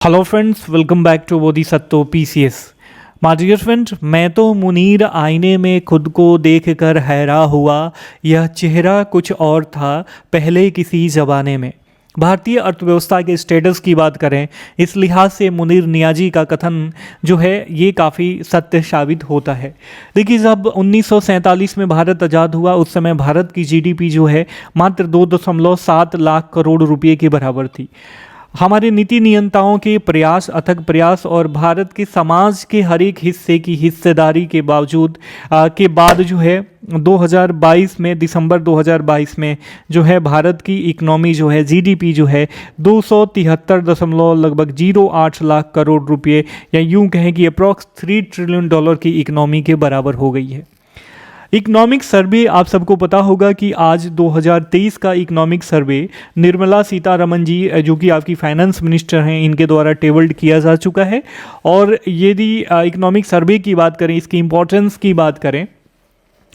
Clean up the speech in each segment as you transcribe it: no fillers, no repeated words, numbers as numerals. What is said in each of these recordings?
Hello friends, welcome back to Bodhisattva PCS. My dear friend, मैं तो मुनीर आईने में खुद को देखकर हैरान हुआ। यह चेहरा कुछ और था पहले किसी ज़माने में। भारतीय अर्थव्यवस्था के स्टेटस की बात करें, इस लिहाज से मुनीर नियाजी का कथन जो है ये काफ़ी सत्य साबित होता है। देखिए, जब 1947 में भारत आज़ाद हुआ उस समय भारत की जीडीपी जो है मात्र 2.7 लाख करोड़ रुपए के बराबर थी। हमारे नीति नियंताओं के प्रयास, अथक प्रयास और भारत के समाज के हर एक हिस्से की हिस्सेदारी के बावजूद के बाद जो है 2022 में, दिसंबर 2022 में जो है भारत की इकनॉमी जो है, जीडीपी जो है 273.08 लाख करोड़ रुपए, या यूं कहें कि अप्रॉक्स $3 ट्रिलियन की इकनॉमी के बराबर हो गई है। इकोनॉमिक सर्वे, आप सबको पता होगा कि आज 2023 का इकोनॉमिक सर्वे निर्मला सीतारमण जी, जो कि आपकी फाइनेंस मिनिस्टर हैं, इनके द्वारा टेबल्ड किया जा चुका है। और यदि इकोनॉमिक सर्वे की बात करें, इसकी इम्पोर्टेंस की बात करें,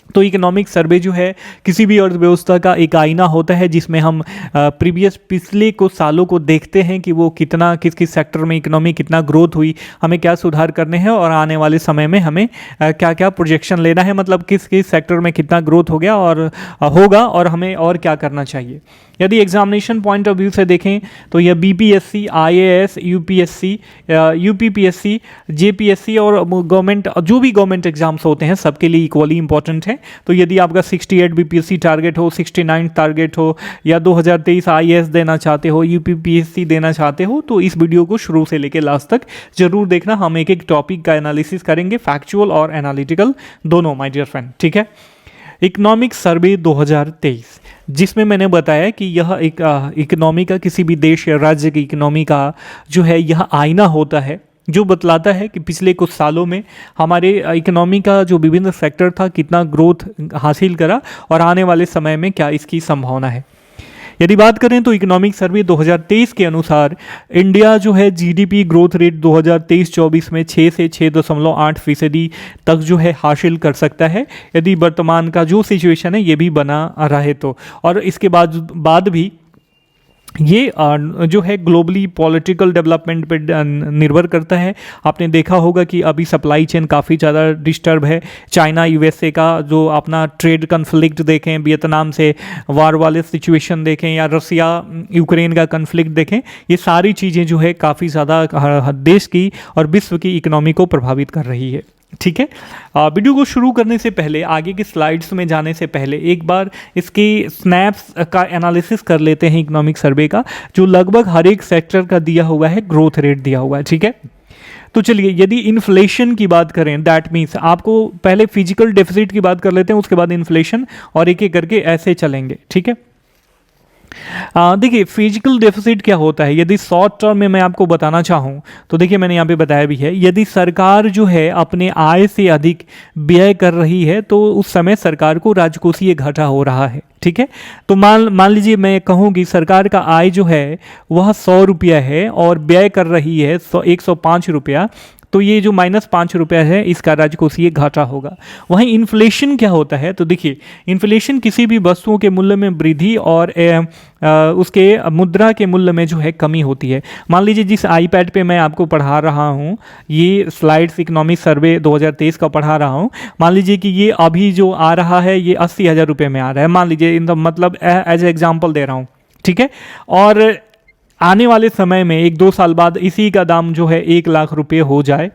तो इकोनॉमिक सर्वे जो है किसी भी अर्थव्यवस्था का एक आईना होता है, जिसमें हम पिछले कुछ सालों को देखते हैं कि वो कितना, किस किस सेक्टर में इकोनॉमी कितना ग्रोथ हुई, हमें क्या सुधार करने हैं और आने वाले समय में हमें क्या क्या प्रोजेक्शन लेना है, मतलब किस किस सेक्टर में कितना ग्रोथ हो गया और होगा और हमें और क्या करना चाहिए। यदि एग्जामिनेशन पॉइंट ऑफ व्यू से देखें तो यह BPSC, IAS, UPSC, UPPSC, JPSC और गवर्नमेंट, जो भी गवर्नमेंट एग्जाम्स होते हैं सबके लिए इक्वली इंपॉर्टेंट है। तो यदि आपका 68 बीपीएससी टारगेट हो, 69 टारगेट हो, या 2023 आईएएस देना चाहते हो, यूपीपीएससी देना चाहते हो, तो इस वीडियो को शुरू से लेकर लास्ट तक जरूर देखना। हम एक एक टॉपिक का एनालिसिस करेंगे, फैक्चुअल और एनालिटिकल दोनों, माय डियर फ्रेंड, ठीक है। इकोनॉमिक सर्वे 2023, जिसमें मैंने बताया कि यह एक इकोनॉमी का, किसी भी देश या राज्य की इकोनॉमी का जो है यह आईना होता है, जो बतलाता है कि पिछले कुछ सालों में हमारे इकोनॉमी का जो विभिन्न सेक्टर था कितना ग्रोथ हासिल करा और आने वाले समय में क्या इसकी संभावना है। यदि बात करें तो इकोनॉमिक सर्वे 2023 के अनुसार इंडिया जो है जीडीपी ग्रोथ रेट 2023-24 में 6 से 6.8% तक जो है हासिल कर सकता है, यदि वर्तमान का जो सिचुएशन है ये भी बना रहे तो। और इसके बाद भी ये जो है ग्लोबली पॉलिटिकल डेवलपमेंट पे निर्भर करता है। आपने देखा होगा कि अभी सप्लाई चेन काफ़ी ज़्यादा डिस्टर्ब है। चाइना यूएसए का जो अपना ट्रेड कन्फ्लिक्ट देखें, वियतनाम से वार वाले सिचुएशन देखें, या रसिया यूक्रेन का कन्फ्लिक्ट देखें, ये सारी चीज़ें जो है काफ़ी ज़्यादा देश की और विश्व की इकोनॉमी को प्रभावित कर रही है, ठीक है। वीडियो को शुरू करने से पहले, आगे की स्लाइड्स में जाने से पहले एक बार इसके स्नैप्स का एनालिसिस कर लेते हैं इकोनॉमिक सर्वे का, जो लगभग हर एक सेक्टर का दिया हुआ है, ग्रोथ रेट दिया हुआ है, ठीक है। तो चलिए, यदि इन्फ्लेशन की बात करें, दैट मीन्स आपको पहले फिजिकल डेफिसिट की बात कर लेते हैं, उसके बाद इन्फ्लेशन, और एक एक करके ऐसे चलेंगे, ठीक है। देखिए, फिजिकल डेफिसिट क्या होता है, यदि शॉर्ट टर्म में मैं आपको बताना चाहूँ तो देखिए, मैंने यहाँ पे बताया भी है, यदि सरकार जो है अपने आय से अधिक व्यय कर रही है तो उस समय सरकार को राजकोषीय घाटा हो रहा है, ठीक है। तो मान लीजिए मैं कहूँ कि सरकार का आय जो है वह 100 रुपया है और व्यय कर रही है 105 रुपया, तो ये जो -5 रुपया है इसका राजकोषीय घाटा होगा। वहीं इन्फ्लेशन क्या होता है, तो देखिए, इन्फ्लेशन किसी भी वस्तुओं के मूल्य में वृद्धि और उसके मुद्रा के मूल्य में जो है कमी होती है। मान लीजिए जिस आईपैड पे मैं आपको पढ़ा रहा हूँ, ये स्लाइड्स इकोनॉमिक सर्वे 2023 का पढ़ा रहा हूँ, मान लीजिए कि ये अभी जो आ रहा है ये 80,000 रुपये में आ रहा है, मान लीजिए, इन द मतलब एज एग्जाम्पल दे रहा हूँ, ठीक है। और आने वाले समय में 1-2 साल बाद इसी का दाम जो है 1 लाख रुपये हो जाए,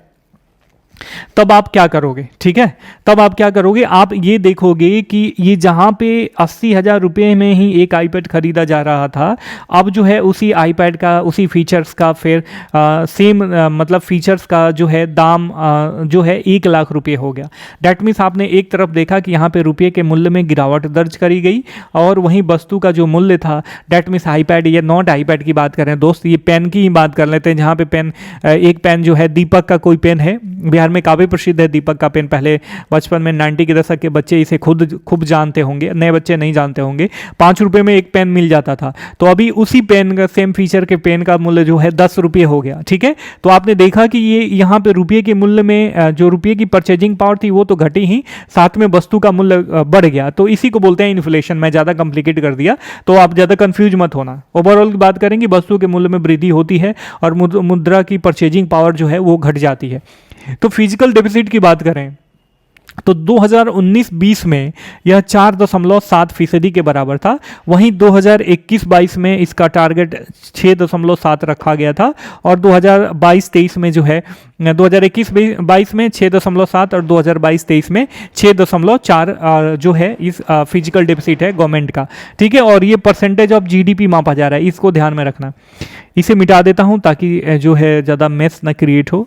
तब आप क्या करोगे, ठीक है। तब आप क्या करोगे, आप ये देखोगे कि ये जहाँ पे 80,000 रुपये में ही एक आईपैड खरीदा जा रहा था, अब जो है उसी आईपैड का, उसी फीचर्स का, फिर सेम मतलब फीचर्स का जो है दाम जो है 1 लाख रुपये हो गया। डैट मीन्स आपने एक तरफ देखा कि यहाँ पे रुपये के मूल्य में गिरावट दर्ज करी गई, और वहीं वस्तु का जो मूल्य था, डैट मीन्स आईपैड या नॉट आईपैड की बात करें दोस्त, ये पेन की ही बात कर लेते हैं, जहाँ पे पेन, एक पेन जो है दीपक का कोई पेन है, बिहार में काफ़ी प्रसिद्ध है दीपक का पेन। पहले बचपन में 90 के दशक के बच्चे इसे खूब जानते होंगे, नए बच्चे नहीं जानते होंगे। 5 रुपये में एक पेन मिल जाता था। तो अभी उसी पेन का, सेम फीचर के पेन का मूल्य जो है 10 रुपये हो गया। ठीक है, तो आपने देखा कि ये यहाँ पे रुपये के मूल्य में जो रुपये की परचेजिंग पावर थी वो तो घटी ही, साथ में वस्तु का मूल्य बढ़ गया। तो इसी को बोलते हैं इन्फ्लेशन। मैं ज़्यादा कॉम्प्लिकेट कर दिया, तो आप ज़्यादा कंफ्यूज मत होना। ओवरऑल की बात करेंगे, वस्तु के मूल्य में वृद्धि होती है और मुद्रा की परचेजिंग पावर जो है वो घट जाती है। तो फिजिकल डेफिसिट की बात करें तो 2019-20 में यह 4.7% के बराबर था। वहीं 2021-22 में इसका टारगेट 6.7 रखा गया था और 2022-23 में जो है 2021-22 में 6.7 और 2022-23 में 6.4 जो है इस फिजिकल डेफिसिट है गवर्नमेंट का। ठीक है, और ये परसेंटेज ऑफ जीडीपी मापा जा रहा है, इसको ध्यान में रखना। इसे मिटा देता हूं ताकि जो है ज़्यादा मेस ना क्रिएट हो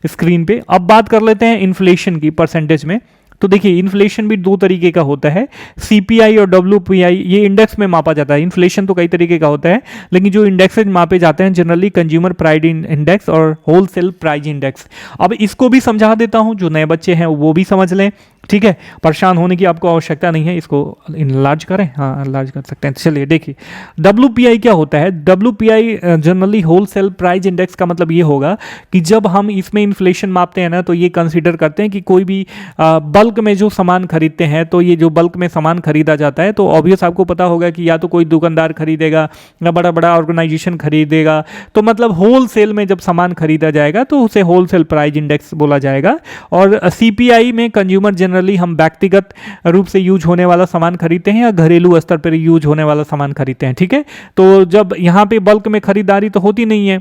स्क्रीन पे। अब बात कर लेते हैं इन्फ्लेशन की परसेंटेज में। तो देखिए, इन्फ्लेशन भी दो तरीके का होता है, सीपीआई और डब्ल्यूपीआई। ये इंडेक्स में मापा जाता है। इन्फ्लेशन तो कई तरीके का होता है, लेकिन जो इंडेक्सेज मापे जाते हैं जनरली कंज्यूमर प्राइस इंडेक्स और होलसेल प्राइस इंडेक्स। अब इसको भी समझा देता हूं, जो नए बच्चे हैं वो भी समझ लें। ठीक है, परेशान होने की आपको आवश्यकता नहीं है। इसको इनलार्ज करें, हाँ इनलार्ज कर सकते हैं। चलिए देखिए, WPI क्या होता है। WPI generally wholesale price index का मतलब ये होगा कि जब हम इसमें इन्फ्लेशन मापते हैं ना, तो ये कंसीडर करते हैं कि कोई भी बल्क में जो सामान खरीदते हैं, तो ये जो बल्क में सामान खरीदा जाता है, तो ऑब्वियस आपको पता होगा कि या तो कोई दुकानदार खरीदेगा या बड़ा बड़ा ऑर्गेनाइजेशन खरीदेगा। तो मतलब होलसेल में जब सामान खरीदा जाएगा तो उसे होलसेल प्राइस इंडेक्स बोला जाएगा। और CPI में कंज्यूमर जनरली हम व्यक्तिगत रूप से यूज होने वाला सामान खरीदते हैं या घरेलू स्तर पर यूज होने वाला सामान खरीदते हैं। ठीक है, तो जब यहाँ पे बल्क में खरीदारी तो होती नहीं है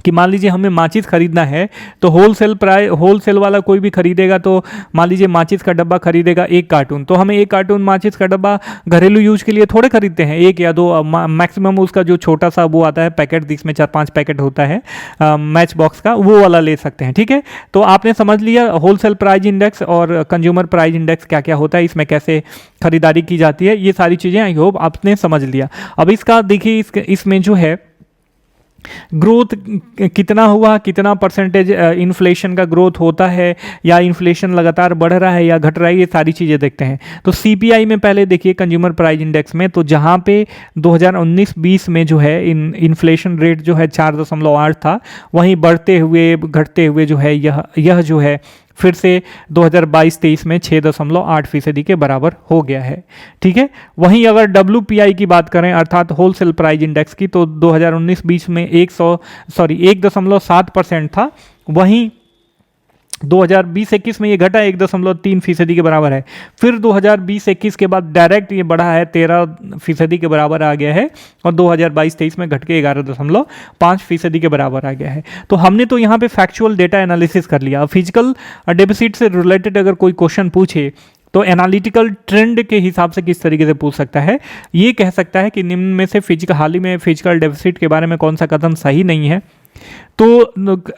कि मान लीजिए हमें माचिस खरीदना है, तो होलसेल वाला कोई भी खरीदेगा, तो मान लीजिए माचिस का डब्बा खरीदेगा 1 कार्टून, तो हमें 1 कार्टून माचिस का डब्बा घरेलू यूज के लिए थोड़े खरीदते हैं, 1 या 2 मैक्सिमम। उसका जो छोटा सा वो आता है पैकेट, जिसमें 4-5 पैकेट होता है मैच बॉक्स का, वो वाला ले सकते हैं। ठीक है, तो आपने समझ लिया होलसेल प्राइस इंडेक्स और कंज्यूमर प्राइस इंडेक्स क्या क्या होता है, इसमें कैसे खरीदारी की जाती है, ये सारी चीज़ें आई होप आपने समझ लिया। अब इसका देखिए, इसमें जो है ग्रोथ कितना हुआ, कितना परसेंटेज इन्फ्लेशन का ग्रोथ होता है, या इन्फ्लेशन लगातार बढ़ रहा है या घट रहा है, ये सारी चीज़ें देखते हैं। तो सीपीआई में पहले देखिए कंज्यूमर प्राइस इंडेक्स में, तो जहाँ पे 2019-20 में जो है इन्फ्लेशन रेट जो है 4.8 था, वहीं बढ़ते हुए घटते हुए जो है यह जो है फिर से 2022-23 में 6.8% के बराबर हो गया है। ठीक है, वहीं अगर WPI की बात करें अर्थात होलसेल प्राइस इंडेक्स की, तो 2019-20 में 1.7% था। वहीं 2020-21 में ये घटा 1.3% के बराबर है। फिर 2020-21 के बाद डायरेक्ट ये बढ़ा है 13% के बराबर आ गया है, और 2022-23 में घट के 11.5% के बराबर आ गया है। तो हमने तो यहाँ पे फैक्चुअल डेटा एनालिसिस कर लिया। फिजिकल डेफिसिट से रिलेटेड अगर कोई क्वेश्चन पूछे तो एनालिटिकल ट्रेंड के हिसाब से किस तरीके से पूछ सकता है, ये कह सकता है कि निम्न में से हाल ही में फिजिकल डेफिसिट के बारे में कौन सा कदम सही नहीं है। तो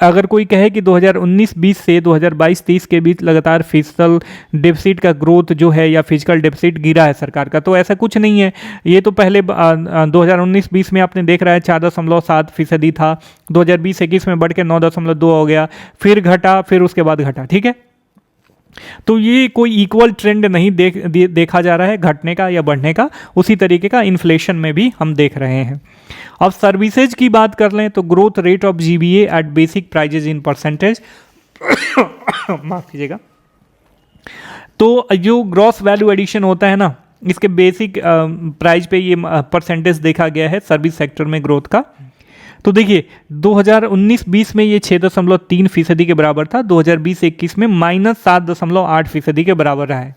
अगर कोई कहे कि 2019-20 से 2022-23 के बीच लगातार फिजिकल डेफिसिट का ग्रोथ जो है या फिजिकल डेफिसिट गिरा है सरकार का, तो ऐसा कुछ नहीं है। ये तो पहले 2019-20 में आपने देख रहा है 4.7% था, 2020-21 में बढ़ के 9.2 हो गया, फिर घटा, फिर उसके बाद घटा। ठीक है, तो ये कोई इक्वल ट्रेंड नहीं देखा जा रहा है घटने का या बढ़ने का। उसी तरीके का इन्फ्लेशन में भी हम देख रहे हैं। अब सर्विसेज की बात कर लें तो growth rate of GVA at basic prices in percentage माफ कीजिएगा, तो जो ग्रॉस वैल्यू एडिशन होता है ना, इसके बेसिक प्राइस पे ये परसेंटेज देखा गया है सर्विस सेक्टर में ग्रोथ का। तो देखिए 2019-20 में ये 6.3% के बराबर था, 2020-21 में -7.8% के बराबर रहा है।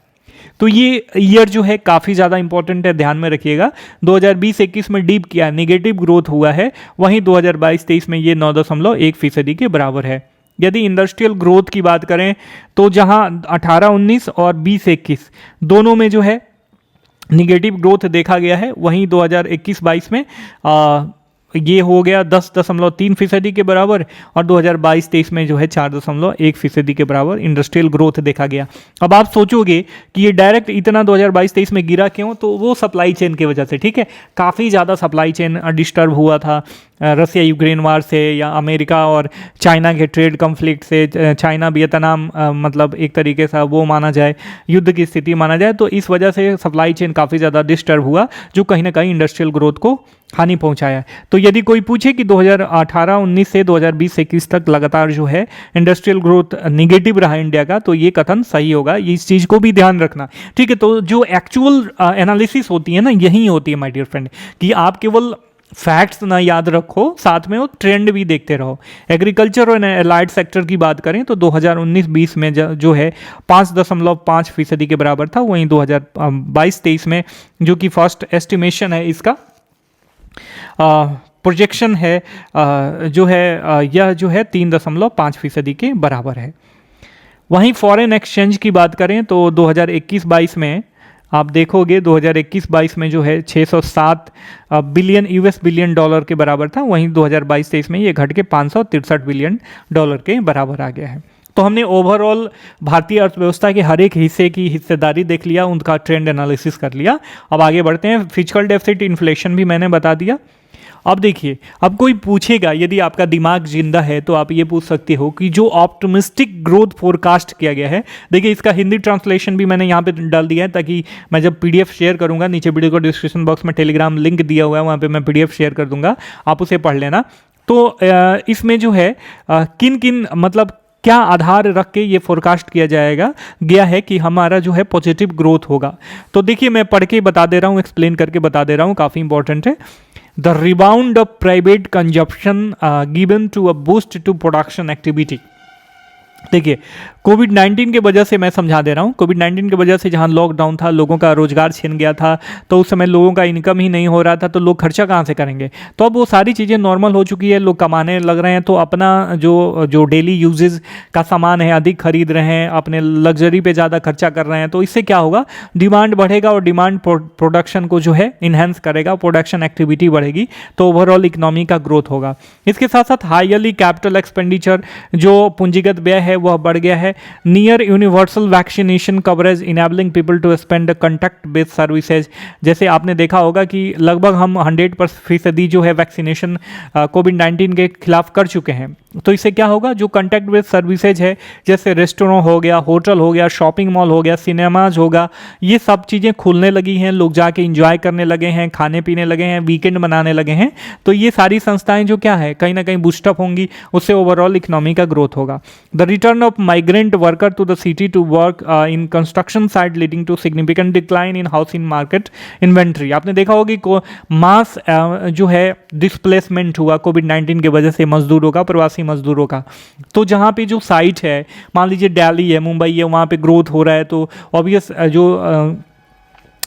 तो ये ईयर जो है काफ़ी ज़्यादा इंपॉर्टेंट है, ध्यान में रखिएगा। 2020-21 में डीप किया, नेगेटिव ग्रोथ हुआ है, वहीं 2022-23 में ये 9.1% के बराबर है। यदि इंडस्ट्रियल ग्रोथ की बात करें तो जहां 18-19 और 20-21 दोनों में जो है निगेटिव ग्रोथ देखा गया है, वहीं 2021-22 में ये हो गया 10.3% के बराबर, और 2022-23 में जो है 4.1% के बराबर इंडस्ट्रियल ग्रोथ देखा गया। अब आप सोचोगे कि ये डायरेक्ट इतना 2022-23 में गिरा क्यों, तो वो सप्लाई चेन की वजह से, ठीक है, काफ़ी ज़्यादा सप्लाई चेन डिस्टर्ब हुआ था रसिया यूक्रेन वार से, या अमेरिका और चाइना के ट्रेड कॉन्फ्लिक्ट से, चाइना वियतनाम मतलब एक तरीके से वो माना जाए, युद्ध की स्थिति माना जाए, तो इस वजह से सप्लाई चेन काफ़ी ज़्यादा डिस्टर्ब हुआ, जो कहीं ना कहीं इंडस्ट्रियल ग्रोथ को हानि पहुंचाया। तो यदि कोई पूछे कि 2018-19 से 2020-21 तक लगातार जो है इंडस्ट्रियल ग्रोथ निगेटिव रहा इंडिया का, तो ये कथन सही होगा, इस चीज़ को भी ध्यान रखना, ठीक है। तो जो एक्चुअल एनालिसिस होती है ना, यही होती है माय डियर फ्रेंड, कि आप केवल फैक्ट्स ना याद रखो, साथ में वो ट्रेंड भी देखते रहो। एग्रीकल्चर और एलाइड सेक्टर की बात करें तो 2019-20 में जो है 5.5% के बराबर था, वहीं 2022-23 में जो कि फर्स्ट एस्टिमेशन है इसका, प्रोजेक्शन है जो है यह जो है 3.5% के बराबर है। वहीं फॉरेन एक्सचेंज की बात करें तो 2021-22 में आप देखोगे 2021-22 में जो है 607 बिलियन यूएस बिलियन डॉलर के बराबर था, वहीं 2022-23 में ये घट के 563 बिलियन डॉलर के बराबर आ गया है। तो हमने ओवरऑल भारतीय अर्थव्यवस्था के हर एक हिस्से की हिस्सेदारी देख लिया, उनका ट्रेंड एनालिसिस कर लिया। अब आगे बढ़ते हैं। फिजिकल डेफिसिट इन्फ्लेशन भी मैंने बता दिया। अब देखिए, अब कोई पूछेगा, यदि आपका दिमाग जिंदा है तो आप ये पूछ सकते हो कि जो ऑप्टिमिस्टिक ग्रोथ फोरकास्ट किया गया है, देखिए इसका हिंदी ट्रांसलेशन भी मैंने यहाँ पे डाल दिया है, ताकि मैं जब पीडीएफ शेयर करूँगा, नीचे वीडियो को डिस्क्रिप्शन बॉक्स में टेलीग्राम लिंक दिया हुआ है, वहाँ पे मैं पीडीएफ शेयर कर दूंगा, आप उसे पढ़ लेना। तो इसमें जो है किन किन मतलब क्या आधार रख के ये फोरकास्ट किया गया है कि हमारा जो है पॉजिटिव ग्रोथ होगा। तो देखिए मैं पढ़ के बता दे रहा हूँ, एक्सप्लेन करके बता दे रहा हूँ, काफ़ी इंपॉर्टेंट है। The rebound of private consumption given to a boost to production activity। देखिए कोविड-19 की वजह से मैं समझा दे रहा हूँ, कोविड-19 की वजह से जहाँ लॉकडाउन था, लोगों का रोजगार छिन गया था, तो उस समय लोगों का इनकम ही नहीं हो रहा था, तो लोग खर्चा कहाँ से करेंगे। तो अब वो सारी चीज़ें नॉर्मल हो चुकी है, लोग कमाने लग रहे हैं, तो अपना जो डेली यूजेज का सामान है अधिक खरीद रहे हैं, अपने लग्जरी पे ज़्यादा खर्चा कर रहे हैं। तो इससे क्या होगा, डिमांड बढ़ेगा और डिमांड प्रोडक्शन को जो है इन्हेंस करेगा, प्रोडक्शन एक्टिविटी बढ़ेगी, तो ओवरऑल इकोनॉमी का ग्रोथ होगा। इसके साथ साथ हाईली कैपिटल एक्सपेंडिचर, जो पूंजीगत व्यय है वह बढ़ गया है। Near universal vaccination coverage enabling people to spend contact based services, जैसे आपने देखा होगा कि लगभग हम 100% जो है वैक्सीनेशन कोविड-19 के खिलाफ कर चुके हैं। तो इससे क्या होगा, जो कॉन्टैक्ट बेस्ड सर्विसेज है, जैसे रेस्टोरेंट हो गया, होटल हो गया, शॉपिंग मॉल हो गया, सिनेमाज होगा, ये सब चीज़ें खुलने लगी हैं, लोग जाके इंजॉय करने लगे हैं, खाने पीने लगे हैं, वीकेंड मनाने लगे हैं। तो ये सारी संस्थाएं जो क्या है कहीं ना कहीं बूस्टअप होंगी, उससे ओवरऑल इकोनॉमी का ग्रोथ होगा। The return of migrant worker to the city to work in construction site leading to significant decline in housing market inventory. आपने देखा होगा कि मास जो है डिस्प्लेसमेंट हुआ कोविड-19 की वजह से मजदूरों का, प्रवासी मजदूरों का। तो जहाँ पे जो साइट है, मान लीजिए दिल्ली है, मुंबई है, वहाँ पे ग्रोथ हो रहा है, तो ऑब्वियस जो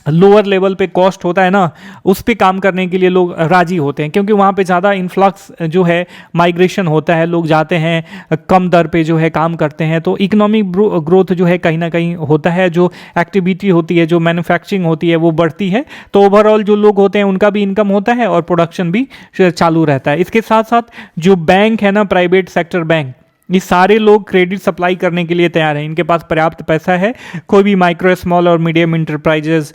लोअर लेवल पे कॉस्ट होता है ना, उस पे काम करने के लिए लोग राजी होते हैं, क्योंकि वहाँ पे ज़्यादा इन्फ्लक्स जो है माइग्रेशन होता है, लोग जाते हैं, कम दर पे जो है काम करते हैं, तो इकोनॉमिक ग्रोथ जो है कहीं ना कहीं होता है, जो एक्टिविटी होती है, जो मैन्युफैक्चरिंग होती है वो बढ़ती है, तो ओवरऑल जो लोग होते हैं उनका भी इनकम होता है और प्रोडक्शन भी चालू रहता है। इसके साथ साथ जो बैंक है ना, प्राइवेट सेक्टर बैंक, ये सारे लोग क्रेडिट सप्लाई करने के लिए तैयार हैं, इनके पास पर्याप्त पैसा है। कोई भी माइक्रो स्मॉल और मीडियम इंटरप्राइजेस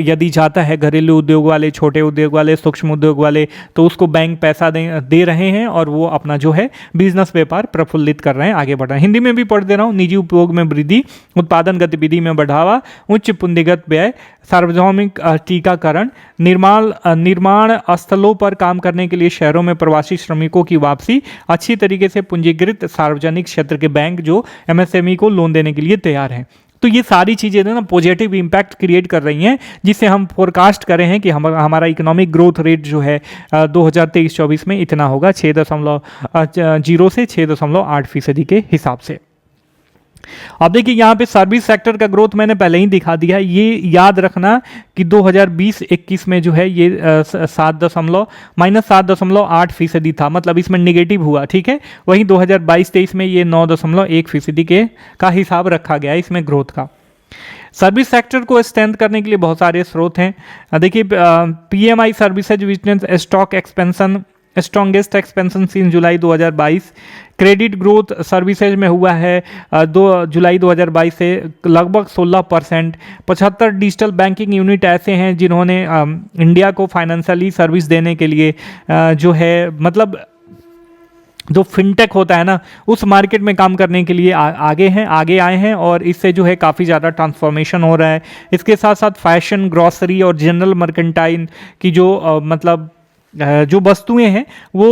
यदि जाता है, घरेलू उद्योग वाले, छोटे उद्योग वाले, सूक्ष्म उद्योग वाले, तो उसको बैंक पैसा दे रहे हैं और वो अपना जो है बिजनेस व्यापार प्रफुल्लित कर रहे हैं, आगे बढ़ रहे हैं। हिंदी में भी पढ़ दे रहा हूँ। निजी उपयोग में वृद्धि, उत्पादन गतिविधि में बढ़ावा, उच्च पूंजीगत व्यय, सार्वजनिक टीकाकरण, निर्माण स्थलों पर काम करने के लिए शहरों में प्रवासी श्रमिकों की वापसी, अच्छी तरीके से पूंजीकृत सार्वजनिक क्षेत्र के बैंक जो एमएसएमई को लोन देने के लिए तैयार हैं। तो ये सारी चीज़ें ना पॉजिटिव इंपैक्ट क्रिएट कर रही हैं, जिससे हम फोरकास्ट करें हैं कि हमारा इकोनॉमिक ग्रोथ रेट जो है 2023-24 में इतना होगा, 6.0 से 6.8% के हिसाब से। अब देखिए यहाँ पे सर्विस सेक्टर का ग्रोथ मैंने पहले ही दिखा दिया है। ये याद रखना कि 2020-21 में जो है ये -7.8% था, मतलब इसमें नेगेटिव हुआ, ठीक है। वहीं 2022-23 में ये 9.1% का हिसाब रखा गया है इसमें ग्रोथ का। सर्विस सेक्टर को स्ट्रेंथ करने के लिए बहुत सारे स्रोत हैं। देखिए PMI services witness stock expansion strongest expansion seen July 2022। Credit growth services में हुआ है 2 जुलाई 2022 से लगभग 16%। 75 डिजिटल बैंकिंग यूनिट ऐसे हैं जिन्होंने इंडिया को फाइनेंशियली सर्विस देने के लिए जो है मतलब जो फिनटेक होता है ना उस मार्केट में काम करने के लिए आगे आए हैं और इससे जो है काफ़ी ज़्यादा ट्रांसफॉर्मेशन हो रहा है। इसके साथ साथ फैशन, ग्रॉसरी और जनरल मर्केंटाइल की जो मतलब जो वस्तुएं हैं वो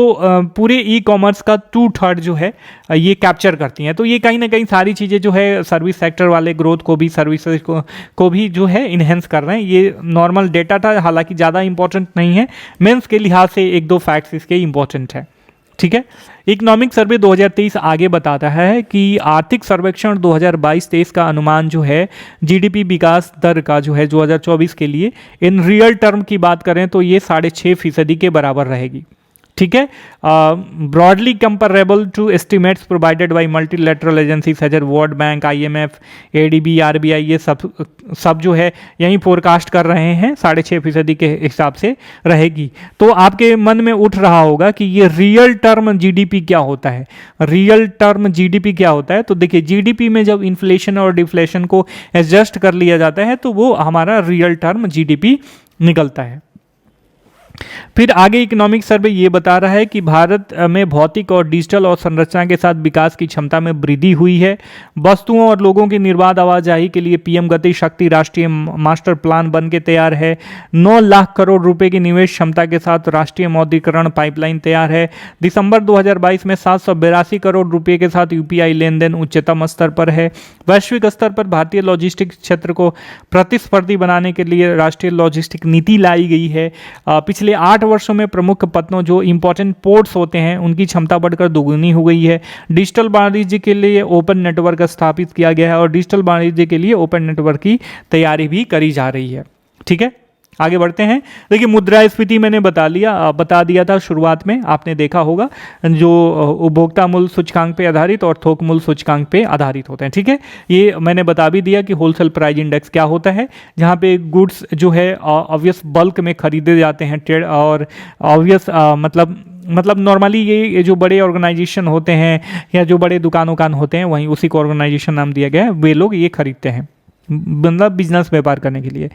पूरे ई-कॉमर्स का 2/3 जो है ये कैप्चर करती हैं। तो ये कहीं ना कहीं सारी चीज़ें जो है सर्विस सेक्टर वाले ग्रोथ को भी, सर्विसेज को भी जो है इन्हेंस कर रहे हैं। ये नॉर्मल डेटा था, हालांकि ज़्यादा इंपॉर्टेंट नहीं है, मेंस के लिहाज से 1-2 फैक्ट्स इसके इंपॉर्टेंट है। ठीक है, इकोनॉमिक सर्वे 2023 आगे बताता है कि आर्थिक सर्वेक्षण 2022-23 का अनुमान जो है जीडीपी विकास दर का जो है 2024 के लिए इन रियल टर्म की बात करें तो ये 6.5% के बराबर रहेगी। ठीक है, broadly comparable to estimates provided by multilateral agency such as World Bank, IMF, ADB, RBI, ये सब जो है यही फोरकास्ट कर रहे हैं 6.5% के हिसाब से रहेगी। तो आपके मन में उठ रहा होगा कि ये रियल टर्म जीडीपी क्या होता है, रियल टर्म जीडीपी क्या होता है। तो देखिए जीडीपी में जब इन्फ्लेशन और डिफ्लेशन को एडजस्ट कर लिया जाता है तो वो हमारा रियल टर्म जीडीपी निकलता है। फिर आगे इकोनॉमिक सर्वे ये बता रहा है कि भारत में भौतिक और डिजिटल और संरचना के साथ विकास की क्षमता में वृद्धि हुई है। वस्तुओं और लोगों की निर्बाध आवाजाही के लिए पीएम गति शक्ति राष्ट्रीय मास्टर प्लान बन के तैयार है। 9 लाख करोड़ रुपए की निवेश क्षमता के साथ राष्ट्रीय मौद्रीकरण पाइपलाइन तैयार है। दिसंबर 2022 में 782 करोड़ रुपए के साथ यूपीआई लेन देन उच्चतम स्तर पर है। वैश्विक स्तर पर भारतीय लॉजिस्टिक क्षेत्र को प्रतिस्पर्धी बनाने के लिए राष्ट्रीय लॉजिस्टिक नीति लाई गई है। पिछले 8 वर्षों में प्रमुख पत्तों जो इंपॉर्टेंट पोर्ट्स होते हैं उनकी क्षमता बढ़कर दोगुनी हो गई है। डिजिटल वाणिज्य के लिए ओपन नेटवर्क स्थापित किया गया है और डिजिटल वाणिज्य के लिए ओपन नेटवर्क की तैयारी भी करी जा रही है। ठीक है, आगे बढ़ते हैं। देखिए मुद्रास्फीति मैंने बता दिया था शुरुआत में, आपने देखा होगा जो उपभोक्ता मूल्य सूचकांक पे आधारित और थोक मूल्य सूचकांक पे आधारित होते हैं। ठीक है, ये मैंने बता भी दिया कि होलसेल प्राइस इंडेक्स क्या होता है, जहाँ पे गुड्स जो है ऑब्वियस बल्क में खरीदे जाते हैं ट्रेड और ऑब्वियस मतलब नॉर्मली ये जो बड़े ऑर्गेनाइजेशन होते हैं या जो बड़े दुकान होते हैं वहीं उसी को ऑर्गेनाइजेशन नाम दिया गया है, वे लोग ये खरीदते हैं मतलब बिजनेस व्यापार करने के लिए।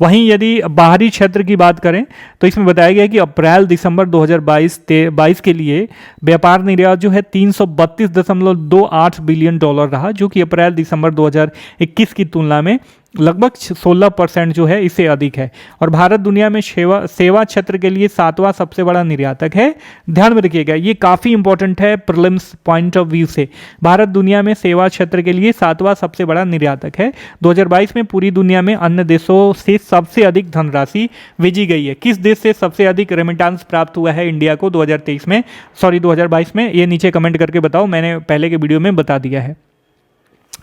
वहीं यदि बाहरी क्षेत्र की बात करें तो इसमें बताया गया कि अप्रैल दिसंबर 2022 के लिए व्यापार निर्यात जो है 332.28 बिलियन डॉलर रहा, जो कि अप्रैल दिसंबर 2021 की तुलना में लगभग 16% जो है इससे अधिक है। और भारत दुनिया में सेवा क्षेत्र के लिए 7वां सबसे बड़ा निर्यातक है। ध्यान में रखिएगा, ये काफ़ी इंपॉर्टेंट है प्रीलिम्स पॉइंट ऑफ व्यू से। भारत दुनिया में सेवा क्षेत्र के लिए 7वां सबसे बड़ा निर्यातक है। 2022 में पूरी दुनिया में अन्य देशों से सबसे अधिक धनराशि भेजी गई है। किस देश से सबसे अधिक रेमिटेंस प्राप्त हुआ है इंडिया को 2022 में? ये नीचे कमेंट करके बताओ, मैंने पहले के वीडियो में बता दिया है।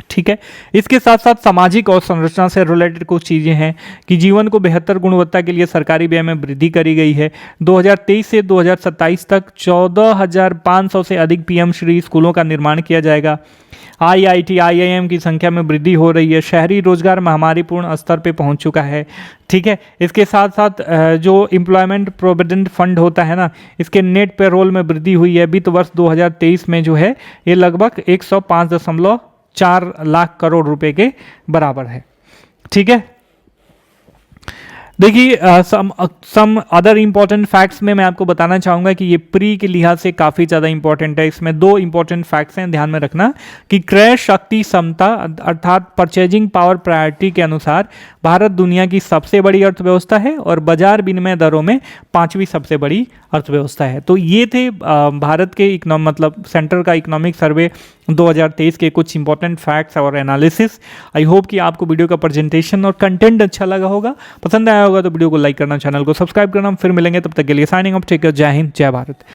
ठीक है, इसके साथ साथ सामाजिक और संरचना से रिलेटेड कुछ चीज़ें हैं कि जीवन को बेहतर गुणवत्ता के लिए सरकारी व्यय में वृद्धि करी गई है। 2023 से 2027 तक 14,500 से अधिक पीएम श्री स्कूलों का निर्माण किया जाएगा। IIT, IIM की संख्या में वृद्धि हो रही है। शहरी रोजगार महामारीपूर्ण स्तर पे पहुंच चुका है। ठीक है, इसके साथ साथ जो एम्प्लॉयमेंट प्रोविडेंट फंड होता है ना, इसके नेट पेरोल में वृद्धि हुई है। वित्त वर्ष 2023 में जो है ये लगभग 105.4 लाख करोड़ रुपए के बराबर है। ठीक है, देखिए सम अदर इंपॉर्टेंट फैक्ट्स में मैं आपको बताना चाहूँगा कि ये प्री के लिहाज से काफ़ी ज़्यादा इंपॉर्टेंट है। इसमें 2 इंपॉर्टेंट फैक्ट्स हैं, ध्यान में रखना कि क्रय शक्ति क्षमता अर्थात परचेजिंग पावर प्रायोरिटी के अनुसार भारत दुनिया की सबसे बड़ी अर्थव्यवस्था है और बाजार विनिमय दरों में 5वीं सबसे बड़ी अर्थव्यवस्था है। तो ये थे भारत के मतलब सेंटर का इकोनॉमिक सर्वे 2023 के कुछ इंपॉर्टेंट फैक्ट्स और एनालिसिस। आई होप कि आपको वीडियो का प्रेजेंटेशन और कंटेंट अच्छा लगा होगा, पसंद आया होगा तो वीडियो को लाइक करना, चैनल को सब्सक्राइब करना। फिर मिलेंगे, तब तक के लिए साइनिंग ऑफ। टेक केयर, जय हिंद, जय भारत।